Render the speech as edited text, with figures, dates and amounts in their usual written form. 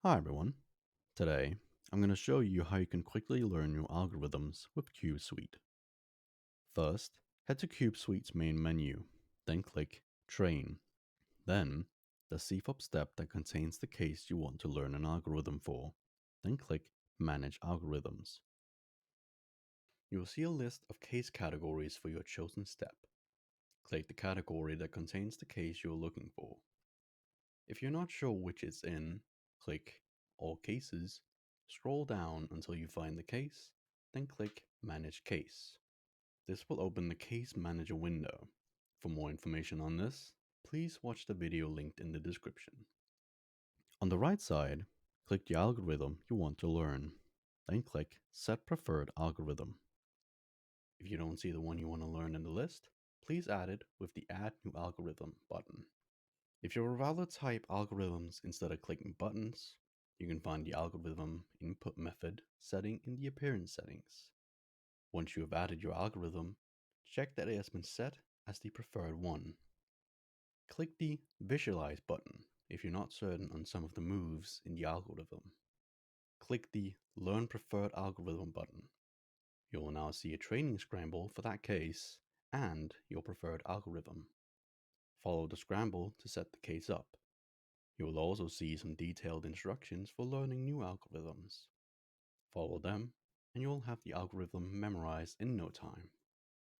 Hi everyone. Today, I'm going to show you how you can quickly learn new algorithms with Cube Suite. First, head to Cube Suite's main menu, then click Train. Then, the CFOP step that contains the case you want to learn an algorithm for. Then click Manage Algorithms. You will see a list of case categories for your chosen step. Click the category that contains the case you are looking for. If you're not sure which it's in, click All Cases, scroll down until you find the case, then click Manage Case. This will open the Case Manager window. For more information on this, please watch the video linked in the description. On the right side, click the algorithm you want to learn, then click Set Preferred Algorithm. If you don't see the one you want to learn in the list, please add it with the Add New Algorithm button. If you would rather type algorithms instead of clicking buttons, you can find the algorithm input method setting in the appearance settings. Once you have added your algorithm, check that it has been set as the preferred one. Click the Visualize button if you're not certain on some of the moves in the algorithm. Click the Learn Preferred Algorithm button. You will now see a training scramble for that case and your preferred algorithm. Follow the scramble to set the case up. You will also see some detailed instructions for learning new algorithms. Follow them, and you will have the algorithm memorized in no time.